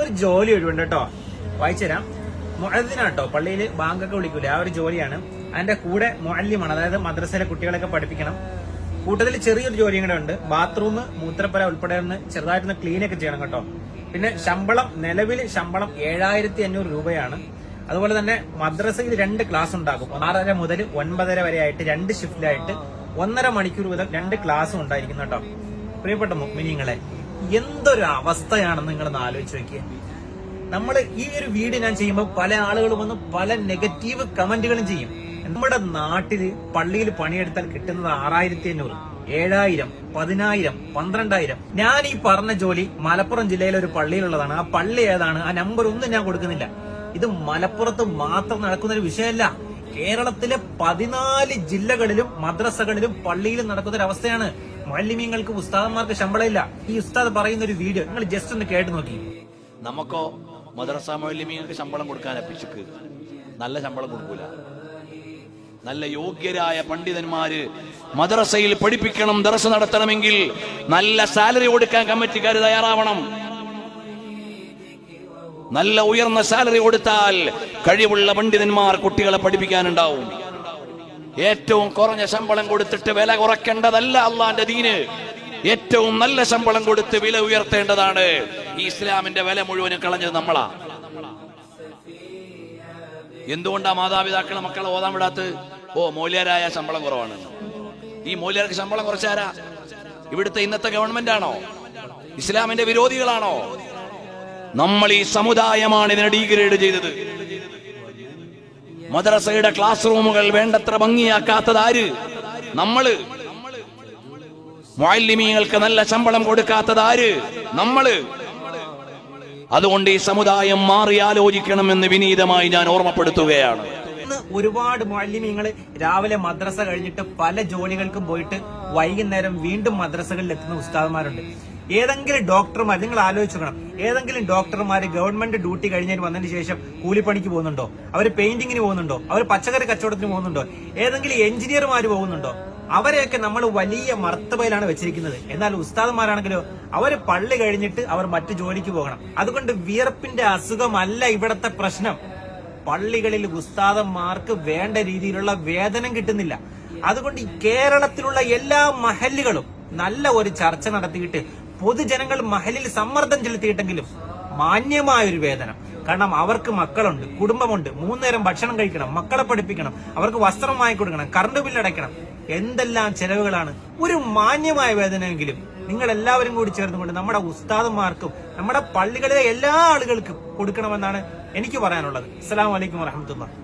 ഒരു ജോലി ഒഴിവുണ്ട് കേട്ടോ, വായിച്ചുതരാം. മുഅദ്ദിനാട്ടോ, പള്ളിയിൽ ബാങ്കൊക്കെ വിളിക്കൂലേ, ആ ഒരു ജോലിയാണ്. അതിന്റെ കൂടെ മുഅല്ലിമാണ്, അതായത് മദ്രസയിലെ കുട്ടികളൊക്കെ പഠിപ്പിക്കണം. കൂട്ടത്തിൽ ചെറിയൊരു ജോലിയും കൂടെ ഉണ്ട്. ബാത്റൂം, മൂത്രപ്പുര ഉൾപ്പെടെ ഒന്ന് ചെറുതായിട്ടൊന്ന് ക്ലീനൊക്കെ ചെയ്യണം കേട്ടോ. പിന്നെ ശമ്പളം, നിലവിൽ ശമ്പളം 7500 രൂപയാണ്. അതുപോലെ തന്നെ മദ്രസയിൽ 2 ക്ലാസ് ഉണ്ടാകും. 6:30 മുതൽ 9:30 വരെ ആയിട്ട് 2 ഷിഫ്റ്റിലായിട്ട് 1.5 മണിക്കൂർ വീതം 2 ക്ലാസ്സും ഉണ്ടായിരിക്കും കേട്ടോ. പ്രിയപ്പെട്ട മുഅ്മിനീങ്ങളെ, എന്തൊരു അവസ്ഥയാണെന്ന് നിങ്ങളൊന്ന് ആലോചിച്ച് നോക്കിയേ. നമ്മൾ ഈ ഒരു വീഡിയോ ഞാൻ ചെയ്യുമ്പോൾ പല ആളുകളും വന്ന് പല നെഗറ്റീവ് കമന്റുകളും ചെയ്യും. നമ്മുടെ നാട്ടില് പള്ളിയിൽ പണിയെടുത്താൽ കിട്ടുന്നത് 6500, 7000, 10000, 12000. ഞാൻ ഈ പറഞ്ഞ ജോലി മലപ്പുറം ജില്ലയിലെ ഒരു പള്ളിയിലുള്ളതാണ്. ആ പള്ളി ഏതാണ്, ആ നമ്പർ ഒന്നും ഞാൻ കൊടുക്കുന്നില്ല. ഇത് മലപ്പുറത്ത് മാത്രം നടക്കുന്ന ഒരു വിഷയമല്ല. കേരളത്തിലെ 14 ജില്ലകളിലും മദ്രസകളിലും പള്ളിയിലും നടക്കുന്ന ഒരു അവസ്ഥയാണ്. മുഅല്ലിമീങ്ങൾക്ക്, ഉസ്താദന്മാർക്ക് ശമ്പളമില്ല. ഈ ഉസ്താദ് പറയുന്ന ഒരു വീഡിയോ നിങ്ങൾ ജസ്റ്റ് ഒന്ന് കേട്ട് നോക്കി. നമുക്കോ മദ്രസ മുഅല്ലിമീങ്ങൾക്ക് ശമ്പളം കൊടുക്കാൻ പിശുക്ക്, നല്ല ശമ്പളം കൊടുക്കൂല. നല്ല യോഗ്യരായ പണ്ഡിതന്മാര് മദ്രസയിൽ പഠിപ്പിക്കണം, ദർസ് നടത്തണമെങ്കിൽ നല്ല സാലറി കൊടുക്കാൻ കമ്മിറ്റിക്കാർ തയ്യാറാവണം. നല്ല ഉയർന്ന സാലറി കൊടുത്താൽ കഴിവുള്ള പണ്ഡിതന്മാർ കുട്ടികളെ പഠിപ്പിക്കാനുണ്ടാവും. ഏറ്റവും കുറഞ്ഞ ശമ്പളം കൊടുത്തിട്ട് വില കുറയ്ക്കേണ്ടതല്ല അള്ളാന്റെ ദീന്. ഏറ്റവും നല്ല ശമ്പളം കൊടുത്ത് വില ഉയർത്തേണ്ടതാണ്. ഈ ഇസ്ലാമിന്റെ വില മുഴുവനും കളഞ്ഞത് നമ്മളാ. എന്തുകൊണ്ടാ മാതാപിതാക്കളെ മക്കളെ ഓതാൻ വിടാത്ത? മൗല്യരായ ശമ്പളം കുറവാണ്. ഈ മൗല്യർക്ക് ശമ്പളം കുറച്ചാരാ? ഇവിടുത്തെ ഇന്നത്തെ ഗവൺമെന്റ് ആണോ? ഇസ്ലാമിന്റെ വിരോധികളാണോ? നമ്മൾ ഈ സമുദായമാണ് ഇതിനെ ഡീഗ്രേഡ് ചെയ്തത്. മദ്രസയുടെ ക്ലാസ് റൂമുകൾ വേണ്ടത്ര ഭംഗിയാക്കാത്തത് ആര്? നമ്മള്. മുഅല്ലിമീങ്ങൾക്ക് നല്ല ശമ്പളം കൊടുക്കാത്തത് ആര്? നമ്മള്. അതുകൊണ്ട് ഈ സമുദായം മാറി ആലോചിക്കണമെന്ന് വിനീതമായി ഞാൻ ഓർമ്മപ്പെടുത്തുകയാണ്. ഒരുപാട് മുഅല്ലിമീങ്ങൾ രാവിലെ മദ്രസ കഴിഞ്ഞിട്ട് പല ജോലികൾക്കും പോയിട്ട് വൈകുന്നേരം വീണ്ടും മദ്രസകളിൽ എത്തുന്ന ഉസ്താദന്മാരുണ്ട്. ഏതെങ്കിലും ഡോക്ടർമാർ, നിങ്ങൾ ആലോചിച്ച് നോക്കണം, ഏതെങ്കിലും ഡോക്ടർമാർ ഗവൺമെന്റ് ഡ്യൂട്ടി കഴിഞ്ഞിട്ട് വന്നതിന് ശേഷം കൂലിപ്പണിക്ക് പോകുന്നുണ്ടോ? അവർ പെയിന്റിങ്ങിന് പോകുന്നുണ്ടോ? അവർ പച്ചക്കറി കച്ചവടത്തിന് പോകുന്നുണ്ടോ? ഏതെങ്കിലും എഞ്ചിനീയർമാർ പോകുന്നുണ്ടോ? അവരെയൊക്കെ നമ്മൾ വലിയ മർത്തബയിലാണ് വെച്ചിരിക്കുന്നത്. എന്നാൽ ഉസ്താദന്മാരാണെങ്കിലോ, അവര് പള്ളി കഴിഞ്ഞിട്ട് അവർ മറ്റു ജോലിക്ക് പോകണം. അതുകൊണ്ട് വിയർപ്പിന്റെ അസുഖമല്ല ഇവിടത്തെ പ്രശ്നം. പള്ളികളിൽ ഉസ്താദന്മാർക്ക് വേണ്ട രീതിയിലുള്ള വേതനം കിട്ടുന്നില്ല. അതുകൊണ്ട് ഈ കേരളത്തിലുള്ള എല്ലാ മഹല്ലുകളും നല്ല ഒരു ചർച്ച നടത്തിയിട്ട് പൊതുജനങ്ങൾ മഹലിൽ സമ്മർദ്ദം ചെലുത്തിയിട്ടെങ്കിലും മാന്യമായൊരു വേതനം. കാരണം അവർക്ക് മക്കളുണ്ട്, കുടുംബമുണ്ട്, 3 നേരം ഭക്ഷണം കഴിക്കണം, മക്കളെ പഠിപ്പിക്കണം, അവർക്ക് വസ്ത്രം വാങ്ങിക്കൊടുക്കണം, കറണ്ട് ബില്ല് അടയ്ക്കണം, എന്തെല്ലാം ചെലവുകളാണ്. ഒരു മാന്യമായ വേതനമെങ്കിലും നിങ്ങൾ എല്ലാവരും കൂടി ചേർന്നുകൊണ്ട് നമ്മുടെ ഉസ്താദന്മാർക്കും നമ്മുടെ പള്ളികളിലെ എല്ലാ ആളുകൾക്കും കൊടുക്കണമെന്നാണ് എനിക്ക് പറയാനുള്ളത്. അസ്സലാമു അലൈക്കും വറഹ്മത്തുള്ളാഹി.